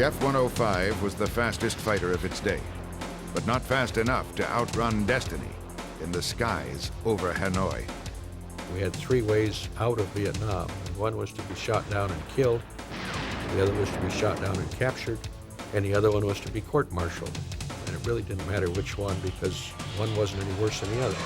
The F-105 was the fastest fighter of its day, but not fast enough to outrun destiny in the skies over Hanoi. We had three ways out of Vietnam. One was to be shot down and killed, the other was to be shot down and captured, and the other one was to be court-martialed. And it really didn't matter which one because one wasn't any worse than the other.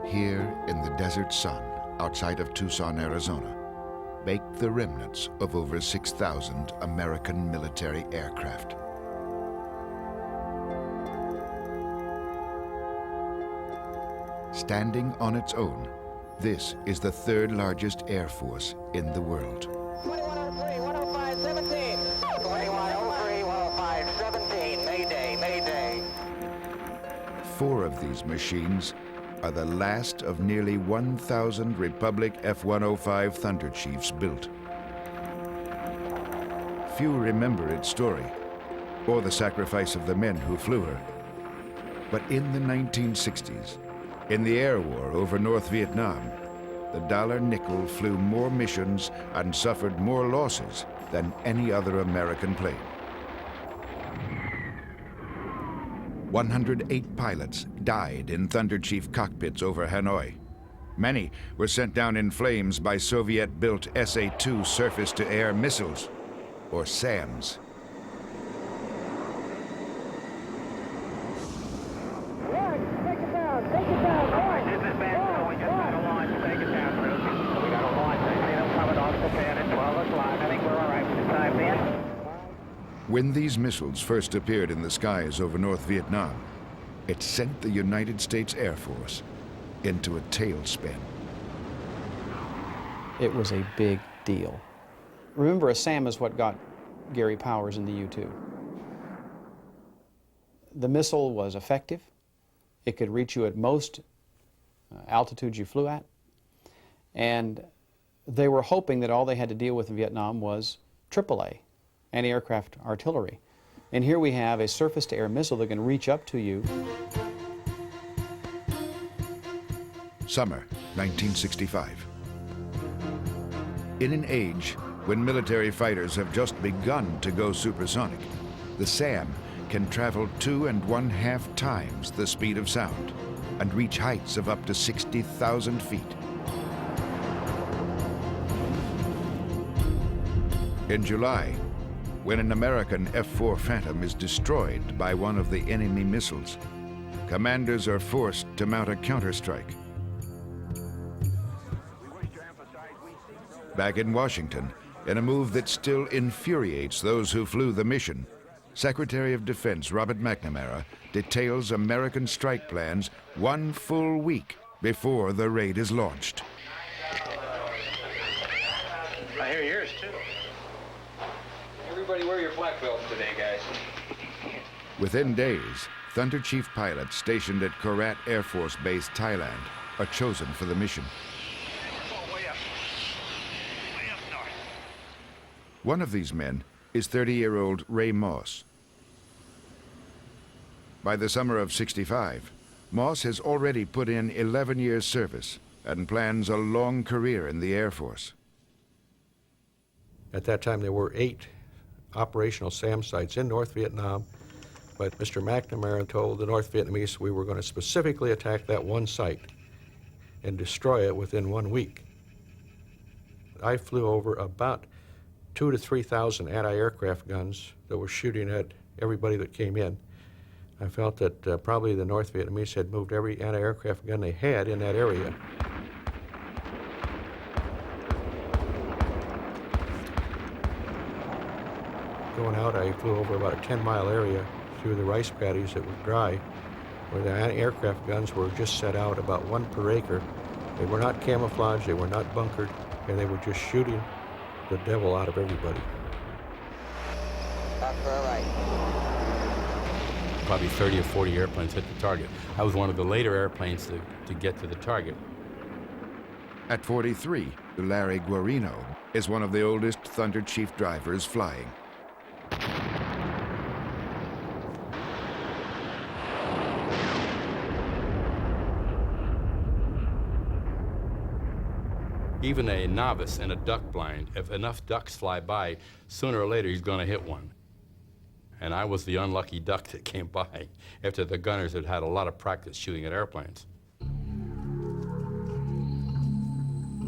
Here in the desert sun outside of Tucson, Arizona, baked the remnants of over 6,000 American military aircraft. Standing on its own, this is the third largest air force in the world. 2103, 105, 17. 2103, 105, 17. Mayday, Mayday. 4 of these machines are the last of nearly 1,000 Republic F-105 Thunderchiefs built. Few remember its story, or the sacrifice of the men who flew her. But in the 1960s, in the air war over North Vietnam, the Dollar Nickel flew more missions and suffered more losses than any other American plane. 108 pilots died in Thunderchief cockpits over Hanoi. Many were sent down in flames by Soviet-built SA-2 surface-to-air missiles, or SAMs. When these missiles first appeared in the skies over North Vietnam, it sent the United States Air Force into a tailspin. It was a big deal. Remember, a SAM is what got Gary Powers in the U-2. The missile was effective. It could reach you at most altitudes you flew at. And they were hoping that all they had to deal with in Vietnam was AAA, anti-aircraft artillery. And here we have a surface-to-air missile that can reach up to you. Summer 1965. In an age when military fighters have just begun to go supersonic, the SAM can travel 2.5 times the speed of sound and reach heights of up to 60,000 feet. In July, when an American F-4 Phantom is destroyed by one of the enemy missiles, commanders are forced to mount a counterstrike. Back in Washington, in a move that still infuriates those who flew the mission, Secretary of Defense Robert McNamara details American strike plans 1 full week before the raid is launched. I hear yours too. Everybody wear your black belts today, guys. Within days, Thunderchief pilots stationed at Korat Air Force Base, Thailand, are chosen for the mission. Way up north. One of these men is 30-year-old Ray Moss. By the summer of '65, Moss has already put in 11 years' service and plans a long career in the Air Force. At that time, there were 8 operational SAM sites in North Vietnam, but Mr. McNamara told the North Vietnamese we were going to specifically attack that one site and destroy it within 1 week. I flew over about 2,000 to 3,000 anti-aircraft guns that were shooting at everybody that came in. I felt that probably the North Vietnamese had moved every anti-aircraft gun they had in that area. Going out, I flew over about a 10-mile area through the rice paddies that were dry, where the anti-aircraft guns were just set out about 1 per acre. They were not camouflaged, they were not bunkered, and they were just shooting the devil out of everybody. That's all right. Probably 30 or 40 airplanes hit the target. I was one of the later airplanes to get to the target. At 43, Larry Guarino is one of the oldest Thunderchief drivers flying. Even a novice in a duck blind, if enough ducks fly by, sooner or later he's going to hit one. And I was the unlucky duck that came by after the gunners had had a lot of practice shooting at airplanes.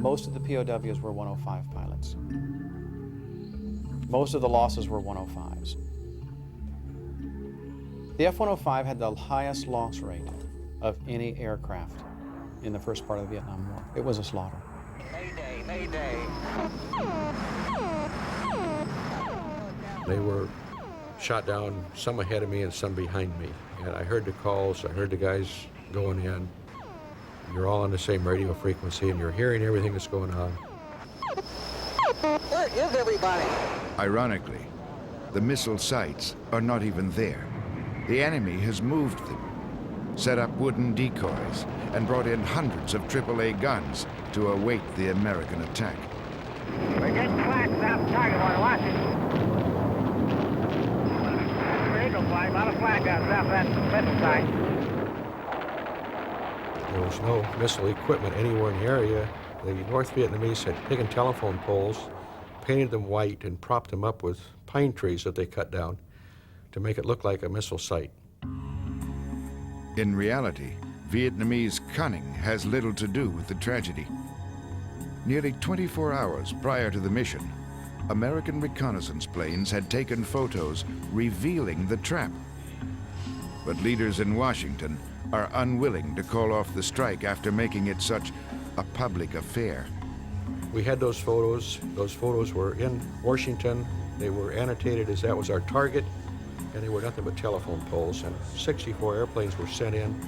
Most of the POWs were 105 pilots. Most of the losses were 105s. The F-105 had the highest loss rate of any aircraft in the first part of the Vietnam War. It was a slaughter. Mayday, mayday. They were shot down, some ahead of me and some behind me. And I heard the calls, I heard the guys going in. You're all on the same radio frequency and you're hearing everything that's going on. Where is everybody? Ironically, the missile sites are not even there. The enemy has moved them, set up wooden decoys, and brought in hundreds of AAA guns to await the American attack. We're getting flash south target. Want to watch it? Eagle flight. A lot of flag guns south of that missile site. There was no missile equipment anywhere in the area. The North Vietnamese had taken telephone poles, painted them white, and propped them up with pine trees that they cut down to make it look like a missile site. In reality, Vietnamese cunning has little to do with the tragedy. Nearly 24 hours prior to the mission, American reconnaissance planes had taken photos revealing the trap. But leaders in Washington are unwilling to call off the strike after making it such a public affair. We had those photos. Those photos were in Washington. They were annotated as that was our target, and they were nothing but telephone poles. And 64 airplanes were sent in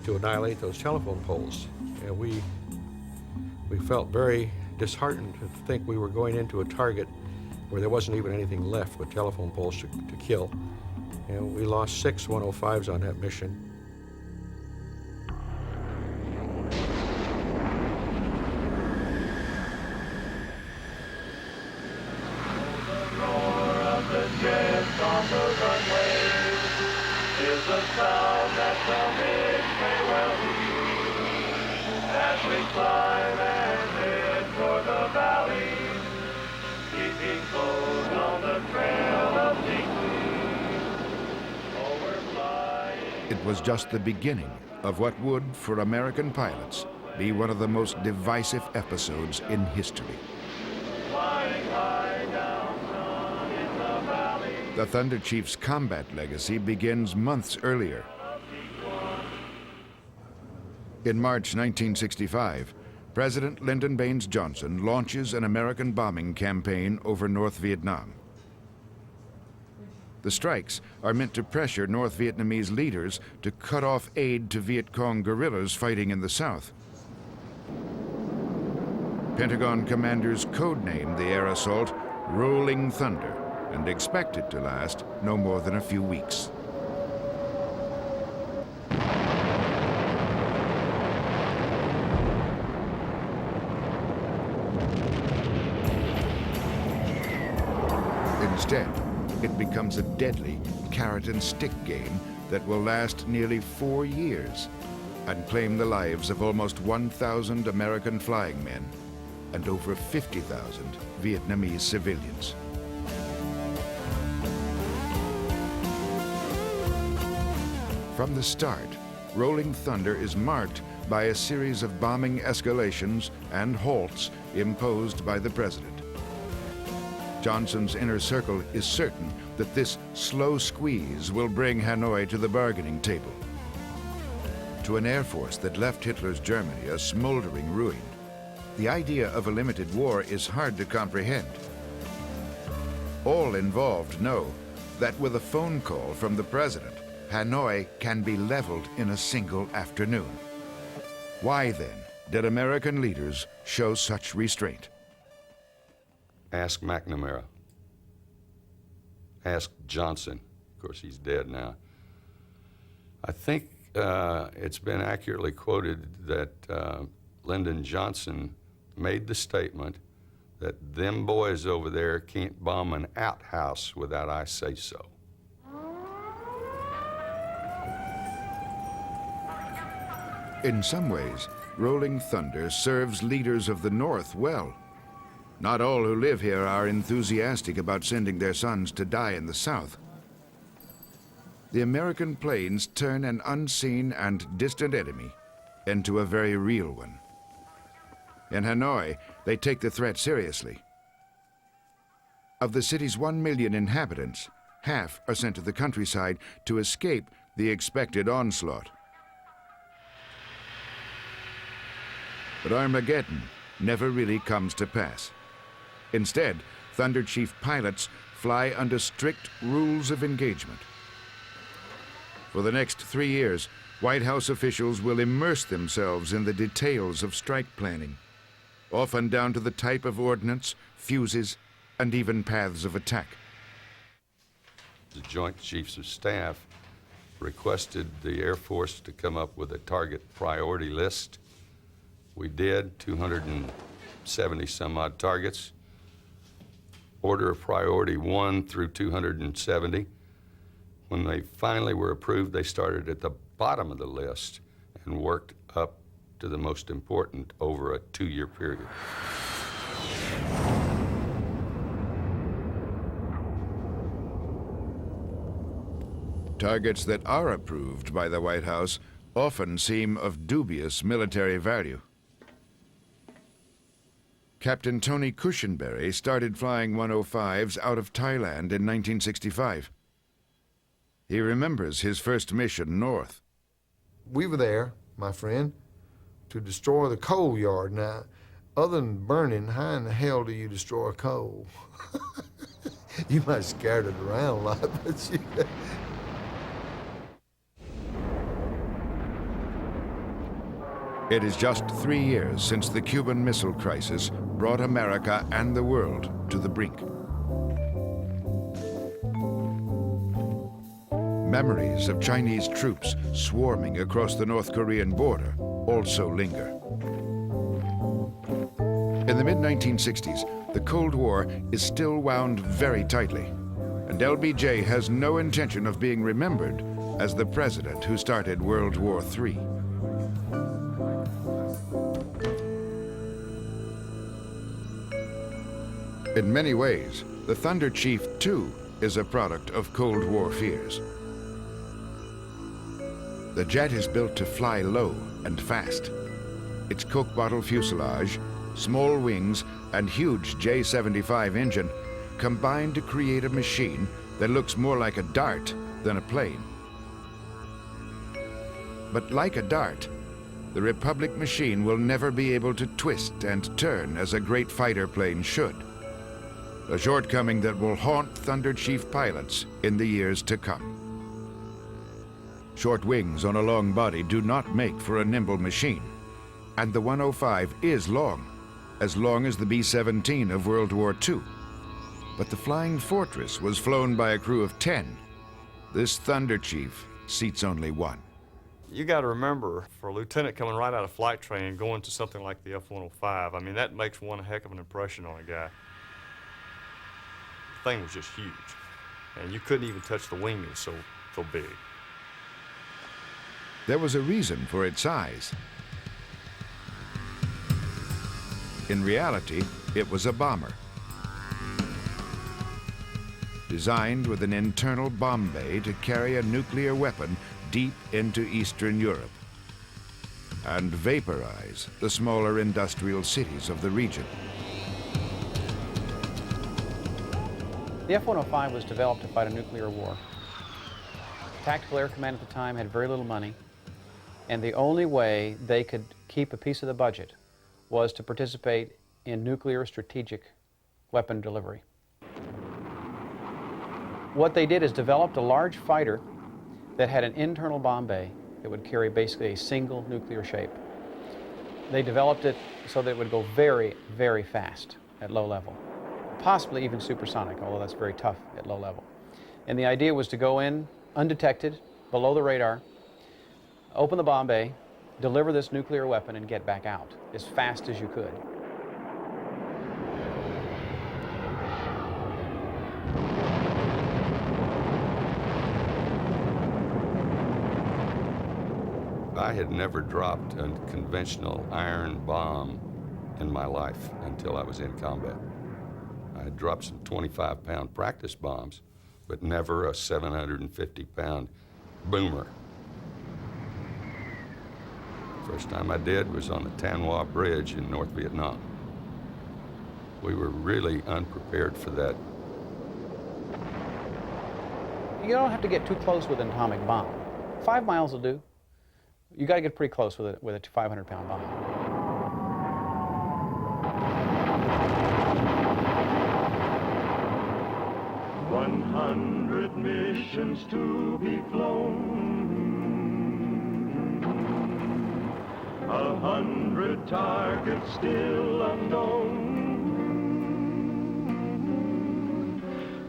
to annihilate those telephone poles. And we felt very disheartened to think we were going into a target where there wasn't even anything left but telephone poles to kill. And we lost 6 105s on that mission. It was just the beginning of what would, for American pilots, be one of the most divisive episodes in history. The Thunderchief's combat legacy begins months earlier. In March 1965, President Lyndon Baines Johnson launches an American bombing campaign over North Vietnam. The strikes are meant to pressure North Vietnamese leaders to cut off aid to Viet Cong guerrillas fighting in the south. Pentagon commanders codenamed the air assault Rolling Thunder and expect it to last no more than a few weeks. Instead, it becomes a deadly carrot-and-stick game that will last nearly 4 years and claim the lives of almost 1,000 American flying men and over 50,000 Vietnamese civilians. From the start, Rolling Thunder is marked by a series of bombing escalations and halts imposed by the president. Johnson's inner circle is certain that this slow squeeze will bring Hanoi to the bargaining table. To an air force that left Hitler's Germany a smoldering ruin, the idea of a limited war is hard to comprehend. All involved know that with a phone call from the president, Hanoi can be leveled in a single afternoon. Why then did American leaders show such restraint? Ask McNamara. asked Johnson, of course he's dead now, I think it's been accurately quoted that Lyndon Johnson made the statement that them boys over there can't bomb an outhouse without I say so. In some ways, Rolling Thunder serves leaders of the North well. Not all who live here are enthusiastic about sending their sons to die in the South. The American planes turn an unseen and distant enemy into a very real one. In Hanoi, they take the threat seriously. Of the city's 1 million inhabitants, half are sent to the countryside to escape the expected onslaught. But Armageddon never really comes to pass. Instead, Thunderchief pilots fly under strict rules of engagement. For the next 3 years, White House officials will immerse themselves in the details of strike planning, often down to the type of ordnance, fuses, and even paths of attack. The Joint Chiefs of Staff requested the Air Force to come up with a target priority list. We did, 270 some odd targets. Order of priority 1 through 270. When they finally were approved, they started at the bottom of the list and worked up to the most important over a 2-year period. Targets that are approved by the White House often seem of dubious military value. Captain Tony Cushenberry started flying 105s out of Thailand in 1965. He remembers his first mission north. We were there, my friend, to destroy the coal yard. Now, other than burning, how in the hell do you destroy coal? You might have scattered it around a lot, but you... It is just 3 years since the Cuban Missile Crisis brought America and the world to the brink. Memories of Chinese troops swarming across the North Korean border also linger. In the mid-1960s, the Cold War is still wound very tightly, and LBJ has no intention of being remembered as the president who started World War III. In many ways, the Thunderchief, too, is a product of Cold War fears. The jet is built to fly low and fast. Its Coke bottle fuselage, small wings, and huge J-75 engine combine to create a machine that looks more like a dart than a plane. But like a dart, the Republic machine will never be able to twist and turn as a great fighter plane should. A shortcoming that will haunt Thunderchief pilots in the years to come. Short wings on a long body do not make for a nimble machine, and the 105 is long as the B-17 of World War II. But the Flying Fortress was flown by a crew of 10. This Thunderchief seats only 1. You got to remember, for a lieutenant coming right out of flight training going to something like the F-105, I mean, that makes one heck of an impression on a guy. The thing was just huge, and you couldn't even touch the wing, it was so big. There was a reason for its size. In reality, it was a bomber. Designed with an internal bomb bay to carry a nuclear weapon deep into Eastern Europe and vaporize the smaller industrial cities of the region. The F-105 was developed to fight a nuclear war. Tactical Air Command at the time had very little money, and the only way they could keep a piece of the budget was to participate in nuclear strategic weapon delivery. What they did is developed a large fighter that had an internal bomb bay that would carry basically a single nuclear shape. They developed it so that it would go very, very fast at low level, possibly even supersonic, although that's very tough at low level. And the idea was to go in undetected, below the radar, open the bomb bay, deliver this nuclear weapon, and get back out as fast as you could. I had never dropped a conventional iron bomb in my life until I was in combat. I had dropped some 25-pound practice bombs, but never a 750-pound boomer. First time I did was on the Tan Hoa Bridge in North Vietnam. We were really unprepared for that. You don't have to get too close with an atomic bomb. 5 miles will do. You got to get pretty close with a 500-pound bomb. 100 missions to be flown, 100 targets still unknown.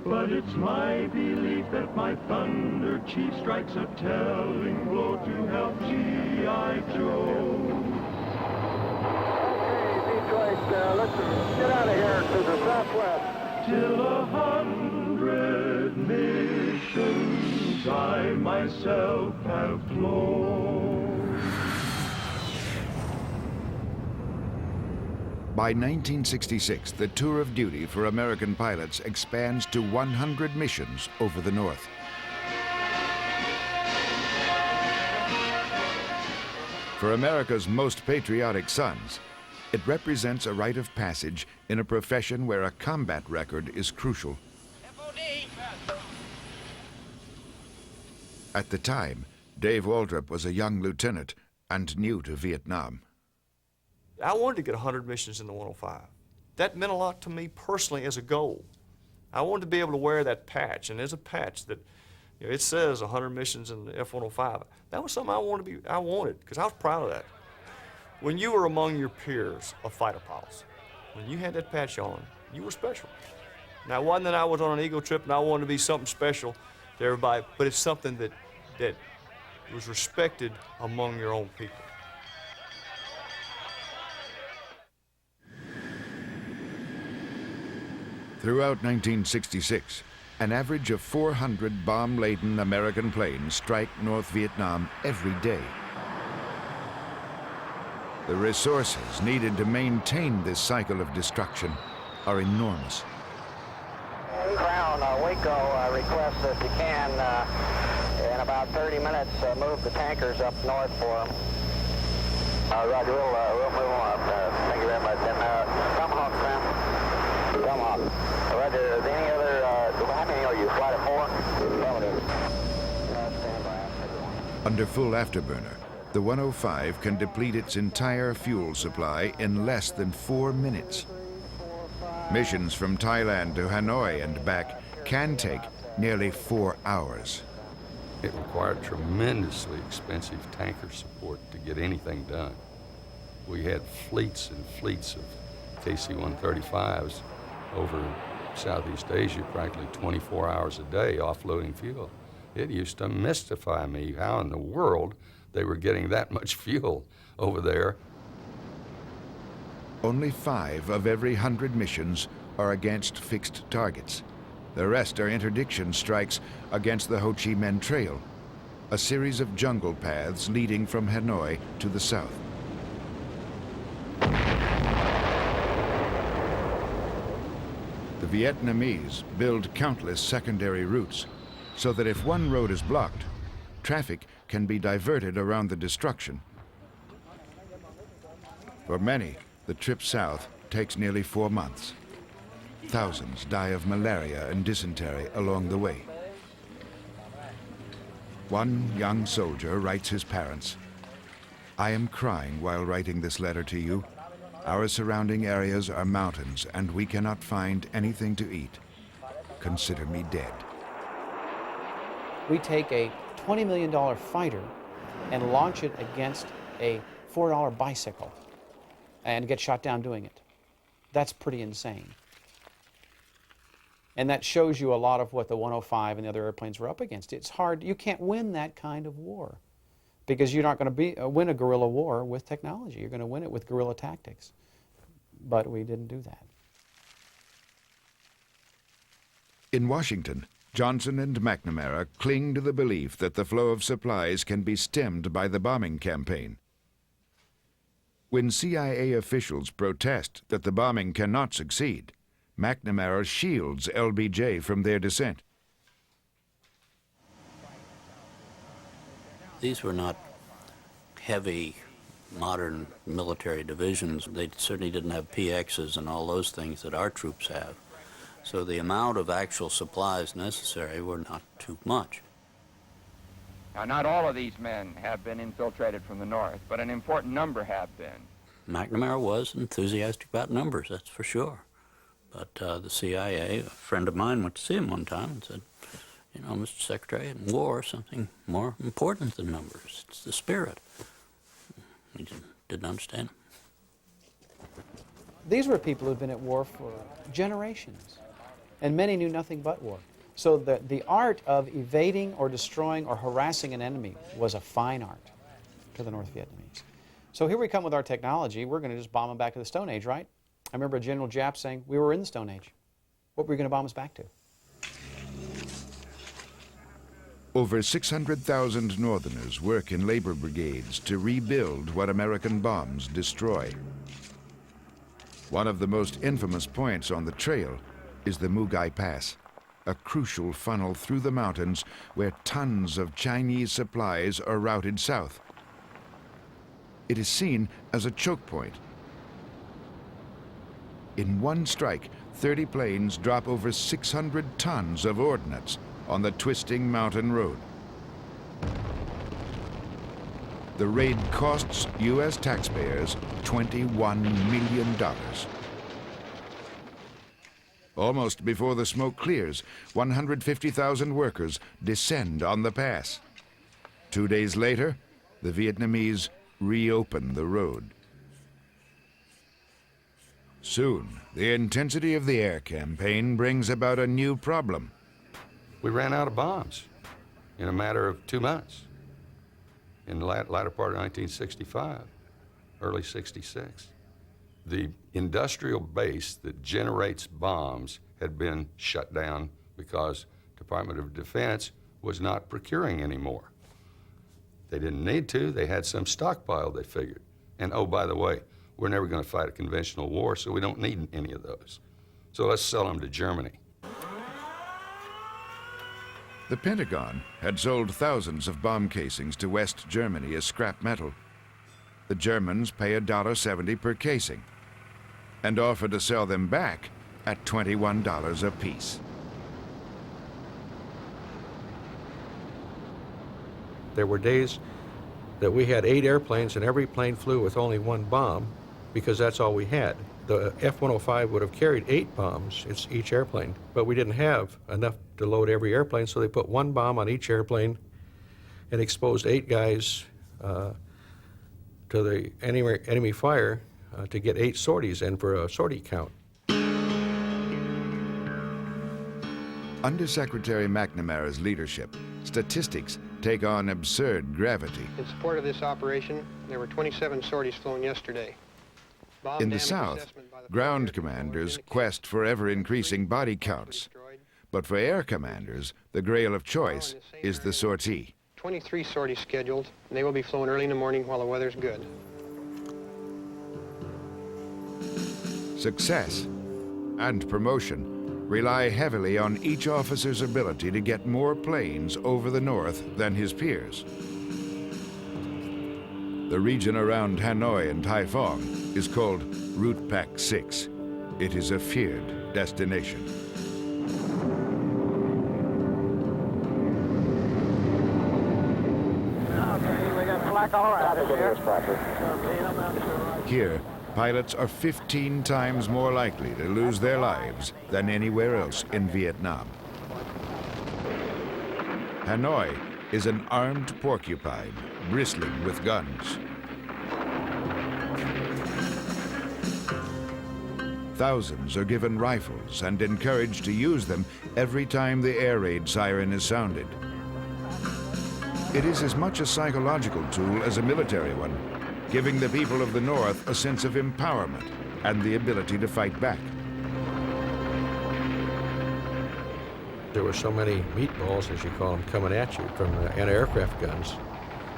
But it's my belief that my Thunderchief strikes a telling blow to help G.I. Joe. Okay, Detroit, let's get out of here to the southwest. Till 100 missions I myself have flown. By 1966, the tour of duty for American pilots expands to 100 missions over the North. For America's most patriotic sons, it represents a rite of passage in a profession where a combat record is crucial. At the time, Dave Waldrop was a young lieutenant and new to Vietnam. I wanted to get 100 missions in the 105. That meant a lot to me personally as a goal. I wanted to be able to wear that patch, and there's a patch that, you know, it says 100 missions in the F-105. That was something I wanted, because I was proud of that. When you were among your peers of fighter pilots, when you had that patch on, you were special. Now, it wasn't that I was on an Eagle trip and I wanted to be something special to everybody, but it's something that was respected among your own people. Throughout 1966, an average of 400 bomb-laden American planes strike North Vietnam every day. The resources needed to maintain this cycle of destruction are enormous. Crown, Waco requests if you can, in about 30 minutes, move the tankers up north for them. Roger, we'll move on up there. Thank you very much. And Tomahawk, Sam. Tomahawk. Roger, is any other, how many are you? Flight of 4? Affirmative. Stand by. Under full afterburner, the 105 can deplete its entire fuel supply in less than 4 minutes. Missions from Thailand to Hanoi and back can take nearly 4 hours. It required tremendously expensive tanker support to get anything done. We had fleets and fleets of KC-135s over Southeast Asia practically 24 hours a day offloading fuel. It used to mystify me how in the world they were getting that much fuel over there. Only 5 of every 100 missions are against fixed targets. The rest are interdiction strikes against the Ho Chi Minh Trail, a series of jungle paths leading from Hanoi to the south. The Vietnamese build countless secondary routes so that if one road is blocked, traffic can be diverted around the destruction. For many, the trip south takes nearly 4 months. Thousands die of malaria and dysentery along the way. One young soldier writes his parents, "I am crying while writing this letter to you. Our surrounding areas are mountains and we cannot find anything to eat. Consider me dead." We take a $20 million fighter and launch it against a $4 bicycle and get shot down doing it. That's pretty insane. And that shows you a lot of what the 105 and the other airplanes were up against. It's hard. You can't win that kind of war because you're not going to win a guerrilla war with technology. You're going to win it with guerrilla tactics. But we didn't do that. In Washington, Johnson and McNamara cling to the belief that the flow of supplies can be stemmed by the bombing campaign. When CIA officials protest that the bombing cannot succeed, McNamara shields LBJ from their dissent. These were not heavy, modern military divisions. They certainly didn't have PXs and all those things that our troops have. So the amount of actual supplies necessary were not too much. Now, not all of these men have been infiltrated from the north, but an important number have been. McNamara was enthusiastic about numbers, that's for sure. But the CIA, a friend of mine went to see him one time and said, you know, Mr. Secretary, in war, something more important than numbers. It's the spirit. He didn't understand. These were people who'd been at war for generations, and many knew nothing but war. So the art of evading or destroying or harassing an enemy was a fine art to the North Vietnamese. So here we come with our technology. We're going to just bomb them back to the Stone Age, right? I remember General Jap saying, we were in the Stone Age. What were you going to bomb us back to? Over 600,000 Northerners work in labor brigades to rebuild what American bombs destroy. One of the most infamous points on the trail is the Mugai Pass, a crucial funnel through the mountains where tons of Chinese supplies are routed south. It is seen as a choke point. In one strike, 30 planes drop over 600 tons of ordnance on the twisting mountain road. The raid costs U.S. taxpayers $21 million. Almost before the smoke clears, 150,000 workers descend on the pass. 2 days later, the Vietnamese reopen the road. Soon, the intensity of the air campaign brings about a new problem. We ran out of bombs in a matter of 2 months. In the latter part of 1965, early 66. The industrial base that generates bombs had been shut down because Department of Defense was not procuring anymore. They didn't need to. They had some stockpile, they figured. And oh, by the way, we're never going to fight a conventional war, so we don't need any of those. So let's sell them to Germany. The Pentagon had sold thousands of bomb casings to West Germany as scrap metal. The Germans pay $1.70 per casing and offer to sell them back at $21 a piece. There were days that we had 8 airplanes and every plane flew with only 1 bomb because that's all we had. The F-105 would have carried 8 bombs, it's each airplane, but we didn't have enough to load every airplane, so they put 1 bomb on each airplane and exposed 8 guys to the enemy fire to get 8 sorties and for a sortie count. Under Secretary McNamara's leadership, statistics take on absurd gravity. In support of this operation, there were 27 sorties flown yesterday. In the South, ground commanders quest for ever-increasing body counts. But for air commanders, the grail of choice is the sortie. 23 sorties scheduled, and they will be flown early in the morning while the weather's good. Success and promotion rely heavily on each officer's ability to get more planes over the north than his peers. The region around Hanoi and Haiphong is called Route Pac 6. It is a feared destination. Okay, we got black all around here. Here, pilots are 15 times more likely to lose their lives than anywhere else in Vietnam. Hanoi is an armed porcupine bristling with guns. Thousands are given rifles and encouraged to use them every time the air raid siren is sounded. It is as much a psychological tool as a military one, giving the people of the North a sense of empowerment and the ability to fight back. There were so many meatballs, as you call them, coming at you from anti-aircraft guns,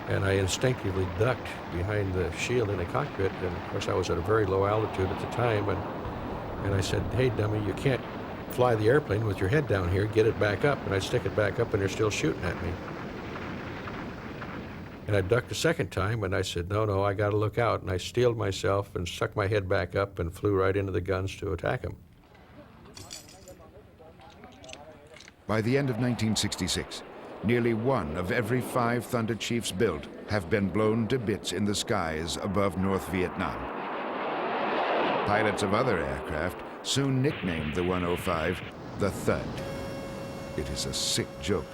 and I instinctively ducked behind the shield in the cockpit, and of course I was at a very low altitude at the time, and I said, "Hey, dummy, you can't fly the airplane with your head down here, get it back up," and I stick it back up and they're still shooting at me. And I ducked a second time, and I said, no, I gotta look out, and I steeled myself and stuck my head back up and flew right into the guns to attack them. By the end of 1966, nearly 1 of every 5 Thunderchiefs built have been blown to bits in the skies above North Vietnam. Pilots of other aircraft soon nicknamed the 105 the Thud. It is a sick joke,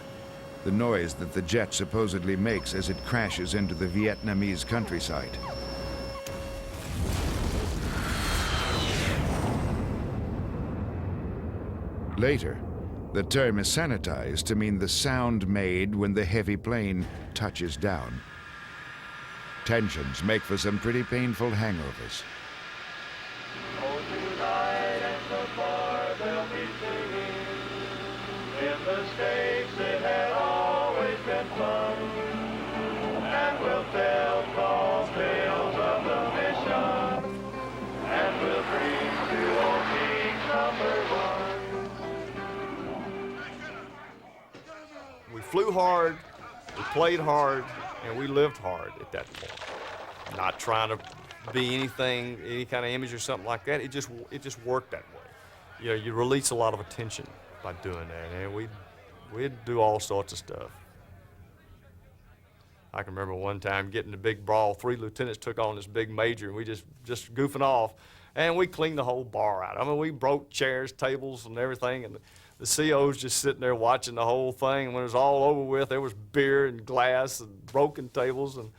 the noise that the jet supposedly makes as it crashes into the Vietnamese countryside. Later, the term is sanitized to mean the sound made when the heavy plane touches down. Tensions make for some pretty painful hangovers. Oh, tonight at the bar they'll be singing. In the States it had always been fun. And we'll tell tall tales of the mission. And we'll dream to old King's #1. We flew hard, we played hard, and we lived hard at that point. Not trying to be anything, any kind of image or something like that. It just worked that way. You know, you release a lot of attention by doing that, and we'd do all sorts of stuff. I can remember one time getting the big brawl. 3 lieutenants took on this big major, and we just goofing off, and we cleaned the whole bar out. I mean, we broke chairs, tables, and everything, and the CO's just sitting there watching the whole thing, and when it was all over with, there was beer and glass and broken tables, and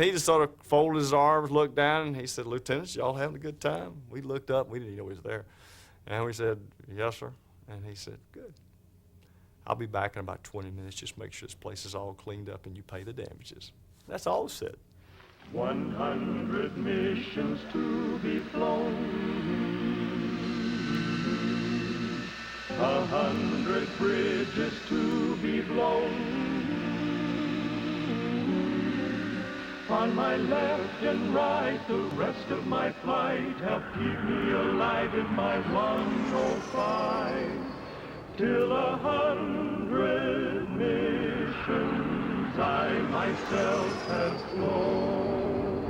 he just sort of folded his arms, looked down, and he said, "Lieutenants, y'all having a good time?" We looked up, we didn't know he was there. And we said, "Yes, sir." And he said, "Good. I'll be back in about 20 minutes. Just make sure this place is all cleaned up and you pay the damages." That's all he said. 100 missions to be flown, 100 bridges to be blown. On my left and right, the rest of my flight help keep me alive in my 105. Till 100 missions I myself have flown.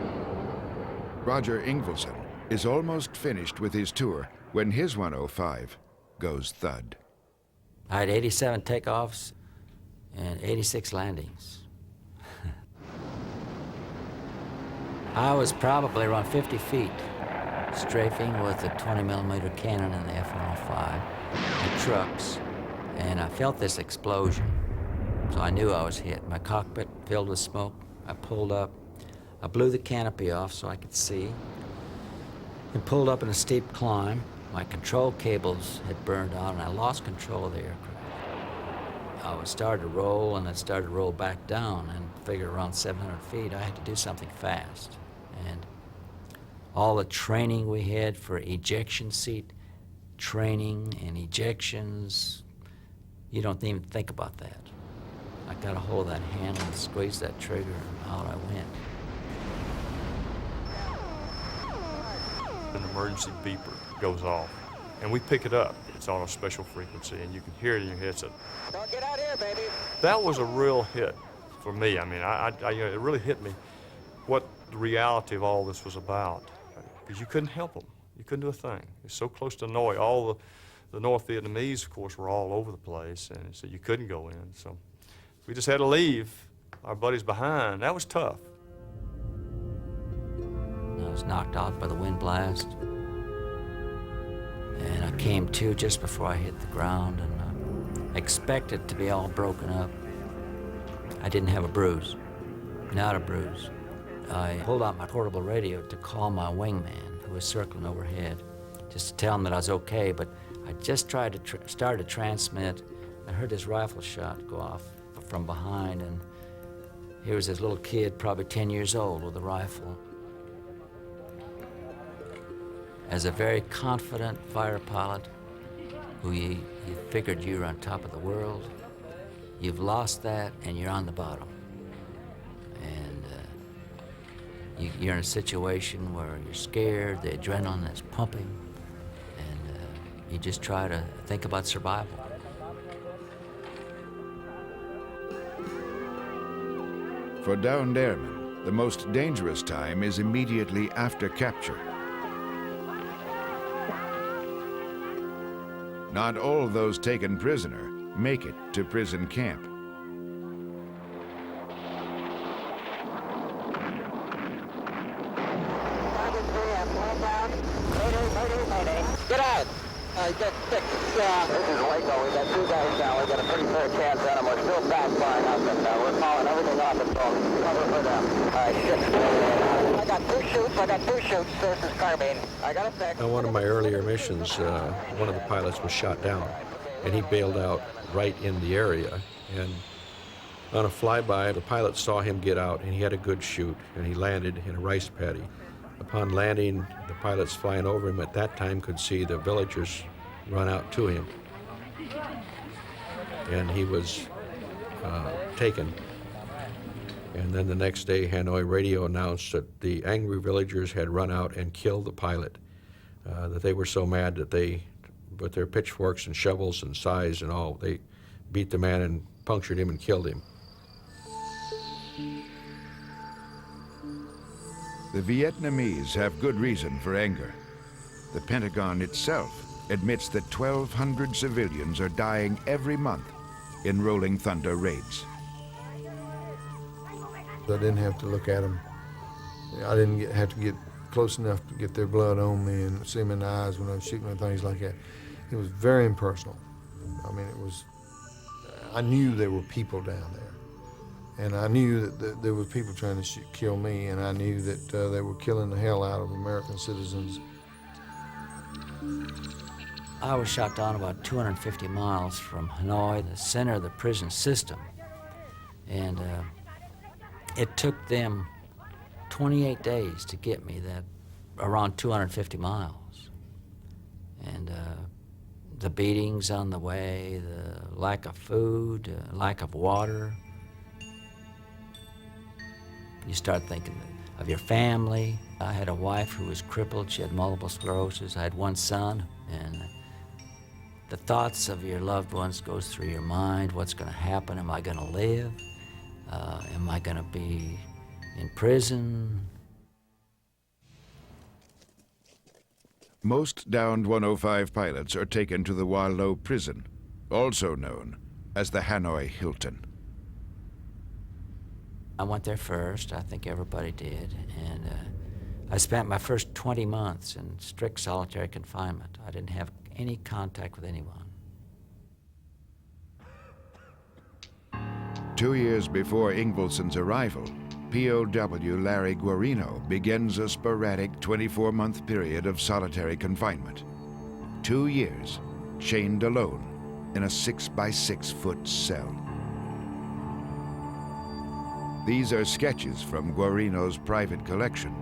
Roger Ingvelson is almost finished with his tour when his 105 goes thud. I had 87 takeoffs and 86 landings. I was probably around 50 feet, strafing with a 20mm cannon in the F-105, the trucks, and I felt this explosion, so I knew I was hit. My cockpit filled with smoke. I pulled up. I blew the canopy off so I could see, and pulled up in a steep climb. My control cables had burned out, and I lost control of the aircraft. I was started to roll, and it started to roll back down, and figured around 700 feet, I had to do something fast. And all the training we had for ejection seat training and ejections, you don't even think about that. I got a hold of that handle and squeezed that trigger, and out I went. An emergency beeper goes off, and we pick it up. It's on a special frequency, and you can hear it in your headset. Don't get out here, baby. That was a real hit for me. I mean, you know, it really hit me what the reality of all this was about, because you couldn't help them. You couldn't do a thing. It's so close to Hanoi. All the North Vietnamese, of course, were all over the place, and so you couldn't go in. So we just had to leave our buddies behind. That was tough. I was knocked out by the wind blast, and I came to just before I hit the ground, and I expected to be all broken up. I didn't have a bruise, not a bruise. I pulled out my portable radio to call my wingman, who was circling overhead. just to tell them that I was okay, but I just tried to start to transmit. I heard this rifle shot go off from behind, and here was this little kid, probably 10 years old, with a rifle. As a very confident fighter pilot, who you figured you were on top of the world, you've lost that and you're on the bottom. And you're in a situation where you're scared, the adrenaline is pumping, and you just try to think about survival. For downed airmen, the most dangerous time is immediately after capture. Not all those taken prisoner make it to prison camp. Get out! Get six. This is Waco. We got 2 guys down. We got a pretty fair chance at them. We're still backfiring up, and we're calling everything off and so cover for them. Shit. I got 2 shoots. This is carbine. I got a six. On one of my earlier missions, one of the pilots was shot down, and he bailed out right in the area. And on a flyby, the pilot saw him get out, and he had a good shoot, and he landed in a rice paddy. Upon landing, the pilots flying over him at that time could see the villagers run out to him. And he was taken. And then the next day, Hanoi radio announced that the angry villagers had run out and killed the pilot, that they were so mad that they, with their pitchforks and shovels and scythes and all, they beat the man and punctured him and killed him. The Vietnamese have good reason for anger. The Pentagon itself admits that 1,200 civilians are dying every month in Rolling Thunder raids. I didn't have to look at them. I didn't have to get close enough to get their blood on me and see them in the eyes when I was shooting and things like that. It was very impersonal. I mean, I knew there were people down there. And I knew that there were people trying to kill me, and I knew that they were killing the hell out of American citizens. I was shot down about 250 miles from Hanoi, the center of the prison system. And it took them 28 days to get me that around 250 miles. And the beatings on the way, the lack of food, lack of water. You start thinking of your family. I had a wife who was crippled. She had multiple sclerosis. I had one son, and the thoughts of your loved ones goes through your mind. What's going to happen? Am I going to live? Am I going to be in prison? Most downed 105 pilots are taken to the Hoa Lo prison, also known as the Hanoi Hilton. I went there first, I think everybody did, and I spent my first 20 months in strict solitary confinement. I didn't have any contact with anyone. 2 years before Ingvaldsen's arrival, POW Larry Guarino begins a sporadic 24-month period of solitary confinement. 2 years, chained alone in a 6-by-6-foot cell. These are sketches from Guarino's private collection.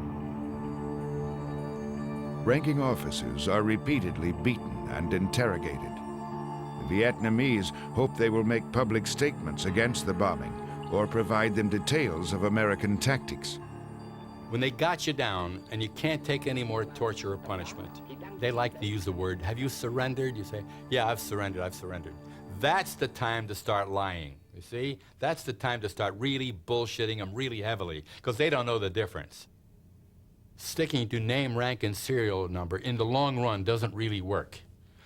Ranking officers are repeatedly beaten and interrogated. The Vietnamese hope they will make public statements against the bombing or provide them details of American tactics. When they got you down and you can't take any more torture or punishment, they like to use the word, have you surrendered? You say, yeah, I've surrendered. That's the time to start lying. You see, that's the time to start really bullshitting them really heavily, because they don't know the difference. Sticking to name, rank, and serial number in the long run doesn't really work.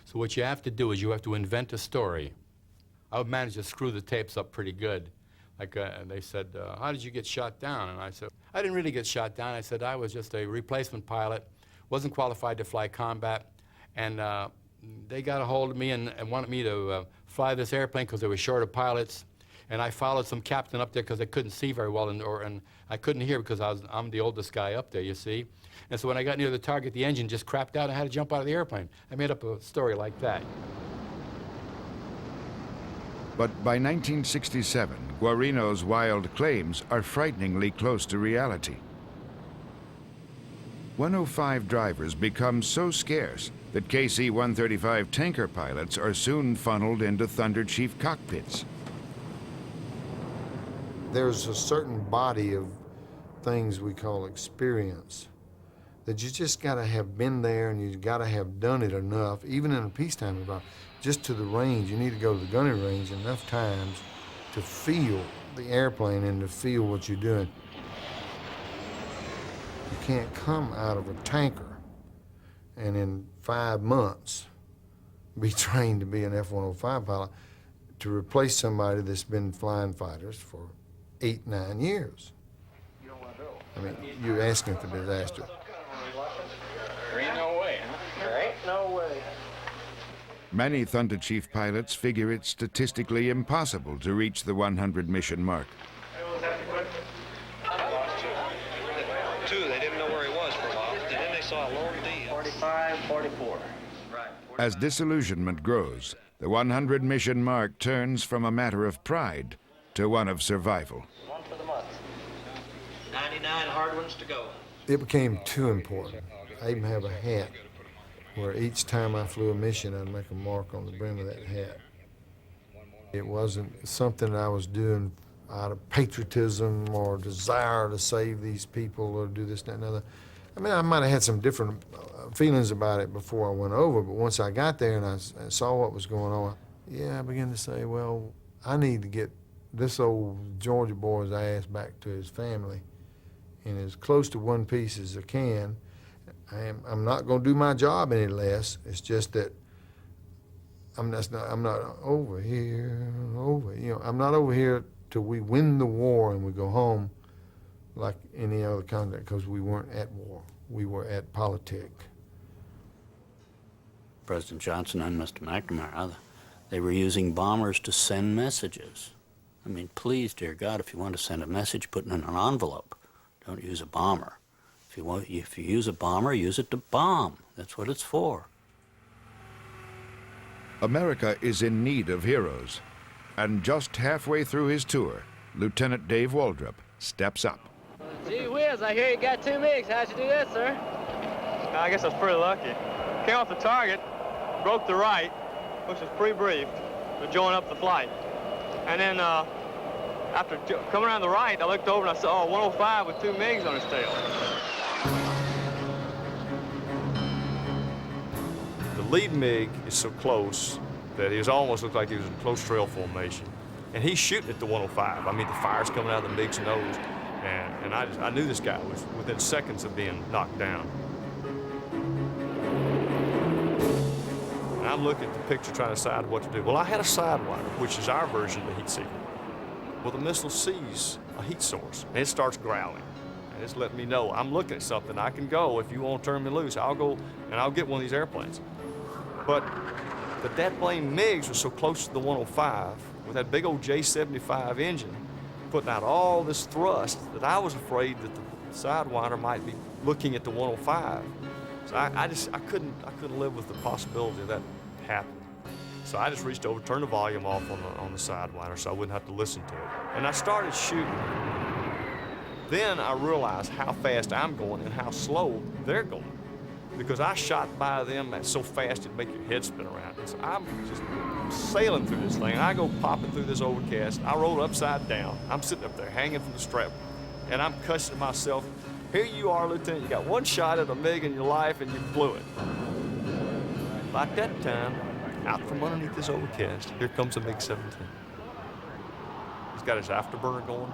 So what you have to do is you have to invent a story. I would manage to screw the tapes up pretty good. Like they said, how did you get shot down? And I said, I didn't really get shot down. I said, I was just a replacement pilot, wasn't qualified to fly combat, and they got a hold of me and wanted me to fly this airplane because they were short of pilots. and I followed some captain up there because I couldn't see very well, and I couldn't hear because I'm the oldest guy up there, you see. And so when I got near the target, the engine just crapped out and I had to jump out of the airplane. I made up a story like that. But by 1967, Guarino's wild claims are frighteningly close to reality. 105 drivers become so scarce that KC-135 tanker pilots are soon funneled into Thunderchief cockpits. There's a certain body of things we call experience that you just got to have been there, and you got to have done it enough, even in a peacetime environment. Just to the range, you need to go to the gunnery range enough times to feel the airplane and to feel what you're doing. You can't come out of a tanker and in 5 months be trained to be an F-105 pilot to replace somebody that's been flying fighters for 8, 9 years. I mean, you're asking for disaster. There ain't no way, huh? There ain't no way. Many Thunderchief pilots figure it's statistically impossible to reach the 100 mission mark. Two, they didn't know where he was for a while, and then they saw a lone D. 45, 44. Right. As disillusionment grows, the 100 mission mark turns from a matter of pride to one of survival. One for the month. 99 hard ones to go. It became too important. I even have a hat where each time I flew a mission, I'd make a mark on the brim of that hat. It wasn't something I was doing out of patriotism or desire to save these people or do this, that, and other. I mean, I might have had some different feelings about it before I went over, but once I got there and I saw what was going on, yeah, I began to say, well, I need to get this old Georgia boy's ass back to his family in as close to one piece as I can. I'm not going to do my job any less. It's just that I'm not over here, I'm not over here till we win the war and we go home like any other country, because we weren't at war. We were at politic. President Johnson and Mr. McNamara, they were using bombers to send messages. I mean, please, dear God, if you want to send a message, put it in an envelope. Don't use a bomber. If you use a bomber, use it to bomb. That's what it's for. America is in need of heroes, and just halfway through his tour, Lieutenant Dave Waldrop steps up. Gee whiz, I hear you got 2 MiGs. How'd you do that, sir? I guess I was pretty lucky. Came off the target, broke the right, which was pre-briefed, to join up the flight. And then after coming around the right, I looked over and I saw 105 with 2 MiGs on his tail. The lead MiG is so close that it almost looked like he was in close trail formation. And he's shooting at the 105. I mean, the fire's coming out of the MiG's nose. And I knew this guy was within seconds of being knocked down. And I'm looking at the picture trying to decide what to do. Well, I had a sidewinder, which is our version of the heat seeker. Well, the missile sees a heat source, and it starts growling. And it's letting me know, I'm looking at something. I can go. If you want to turn me loose, I'll go and I'll get one of these airplanes. But that blame MiGs was so close to the 105 with that big old J-75 engine putting out all this thrust that I was afraid that the sidewinder might be looking at the 105. So I couldn't live with the possibility of that happening. So I just reached over, turned the volume off on the sidewinder so I wouldn't have to listen to it. And I started shooting. Then I realized how fast I'm going and how slow they're going. Because I shot by them so fast it'd make your head spin around. So I'm just sailing through this thing. I go popping through this overcast. I roll upside down. I'm sitting up there hanging from the strap. And I'm cussing myself. Here you are, Lieutenant. You got one shot at a MiG in your life and you blew it. About that time, out from underneath this overcast, here comes a MiG-17. He's got his afterburner going.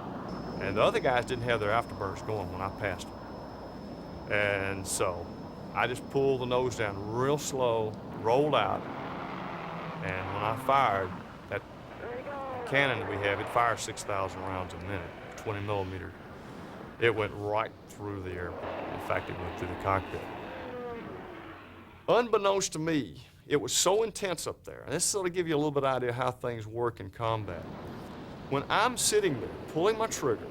And the other guys didn't have their afterburners going when I passed them. And so I just pulled the nose down real slow, rolled out, and when I fired, that cannon that we have, it fires 6,000 rounds a minute, 20 millimeter. It went right through the airplane. In fact, it went through the cockpit. Unbeknownst to me, it was so intense up there, and this sort of give you a little bit of idea how things work in combat. When I'm sitting there, pulling my trigger,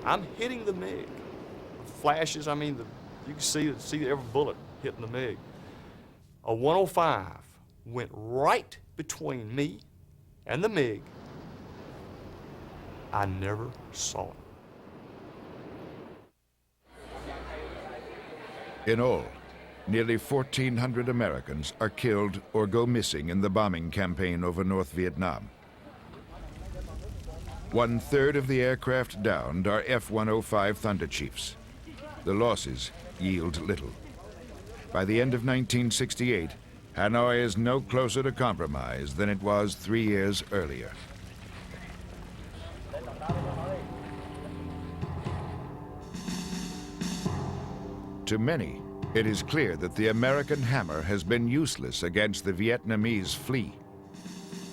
I'm hitting the MiG. Flashes, I mean, you can see every bullet hitting the MiG. A 105 went right between me and the MiG. I never saw it. In all, nearly 1,400 Americans are killed or go missing in the bombing campaign over North Vietnam. 1/3 of the aircraft downed are F-105 Thunderchiefs. The losses yield little. By the end of 1968, Hanoi is no closer to compromise than it was 3 years earlier. To many, it is clear that the American hammer has been useless against the Vietnamese flea.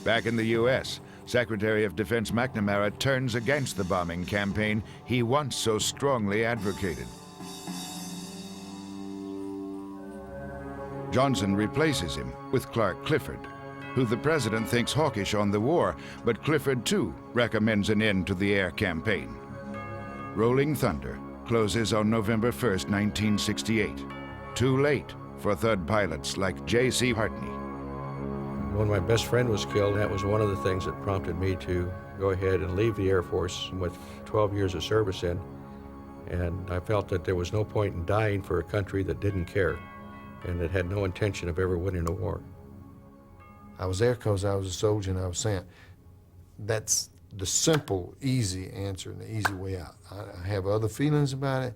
Back in the U.S., Secretary of Defense McNamara turns against the bombing campaign he once so strongly advocated. Johnson replaces him with Clark Clifford, who the president thinks hawkish on the war, but Clifford too recommends an end to the air campaign. Rolling Thunder closes on November 1st, 1968. Too late for Thud pilots like J.C. Hartney. When my best friend was killed, that was one of the things that prompted me to go ahead and leave the Air Force with 12 years of service in. And I felt that there was no point in dying for a country that didn't care and that had no intention of ever winning a war. I was there because I was a soldier and I was sent. That's the simple, easy answer and the easy way out. I have other feelings about it,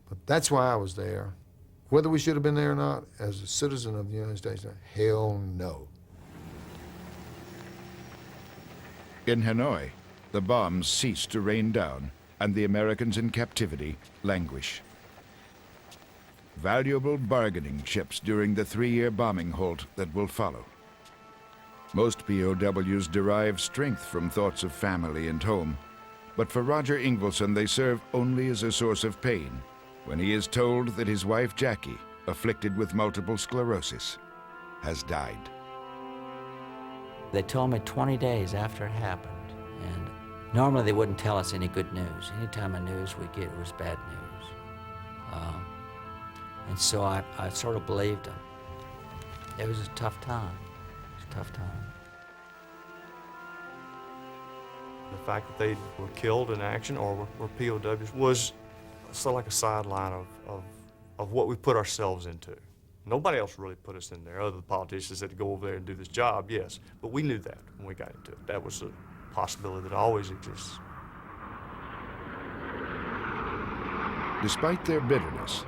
but that's why I was there. Whether we should have been there or not, as a citizen of the United States, hell no. In Hanoi, the bombs cease to rain down and the Americans in captivity languish. Valuable bargaining chips during the 3-year bombing halt that will follow. Most POWs derive strength from thoughts of family and home, but for Roger Ingvelson they serve only as a source of pain when he is told that his wife Jackie, afflicted with multiple sclerosis, has died. They told me 20 days after it happened, and normally they wouldn't tell us any good news. Any time of news we get was bad news. And so I sort of believed them. It was a tough time. It was a tough time. The fact that they were killed in action or were POWs was sort of like a sideline of what we put ourselves into. Nobody else really put us in there, other than the politicians that go over there and do this job, yes. But we knew that when we got into it. That was a possibility that always exists. Despite their bitterness,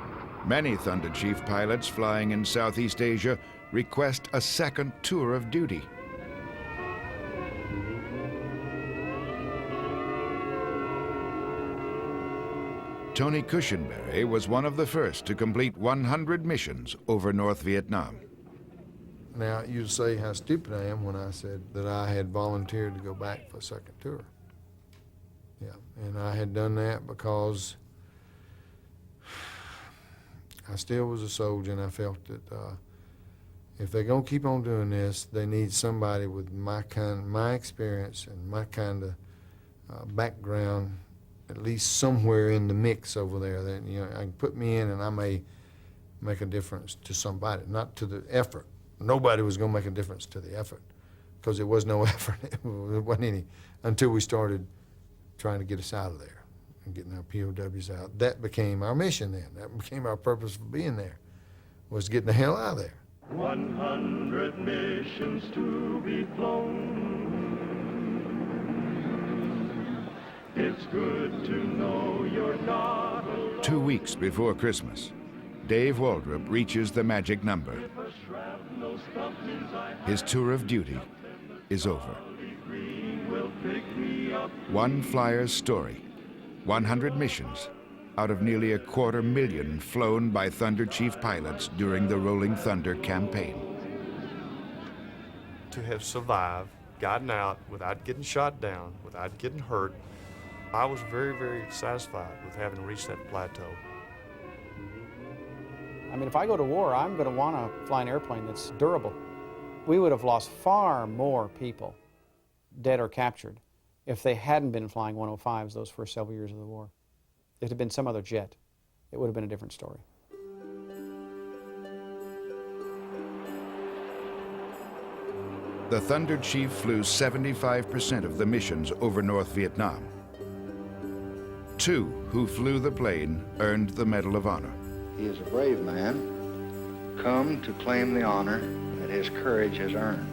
many Thunderchief pilots flying in Southeast Asia request a second tour of duty. Tony Cushenberry was one of the first to complete 100 missions over North Vietnam. Now, you'd say how stupid I am when I said that I had volunteered to go back for a second tour. Yeah, and I had done that because I still was a soldier, and I felt that if they're gonna keep on doing this, they need somebody with my experience and my kind of background, at least somewhere in the mix over there. That I can put me in, and I may make a difference to somebody, not to the effort. Nobody was gonna make a difference to the effort, because there was no effort. There wasn't any until we started trying to get us out of there and getting our POWs out. That became our mission then. That became our purpose for being there, was getting the hell out of there. 100 missions to be flown. It's good to know you're not alone. 2 weeks before Christmas, Dave Waldrop reaches the magic number. His tour of duty is over. One flyer's story, 100 missions, out of nearly 250,000 flown by Thunderchief pilots during the Rolling Thunder campaign. To have survived, gotten out without getting shot down, without getting hurt, I was very, very satisfied with having reached that plateau. I mean, if I go to war, I'm going to want to fly an airplane that's durable. We would have lost far more people, dead or captured, if they hadn't been flying 105s those first several years of the war. If it had been some other jet, it would have been a different story. The Thunderchief flew 75% of the missions over North Vietnam. 2 who flew the plane earned the Medal of Honor. He is a brave man, come to claim the honor that his courage has earned.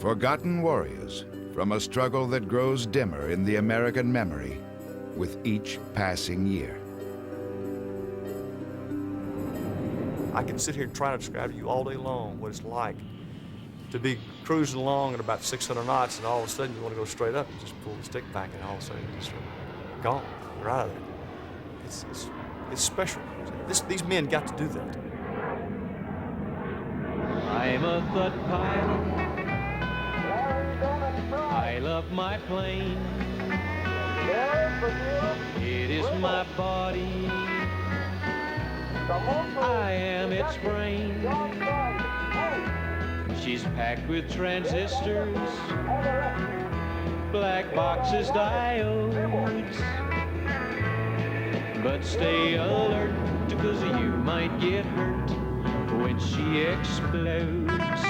Forgotten warriors from a struggle that grows dimmer in the American memory with each passing year. I can sit here and try to describe to you all day long what it's like to be cruising along at about 600 knots, and all of a sudden you want to go straight up and just pull the stick back, and all of a sudden you're just gone. You're out of there. It's special. These men got to do that. I'm a Thud pilot. I love my plane. It is my body. I am its brain. She's packed with transistors, black boxes, diodes. But stay alert, because you might get hurt when she explodes.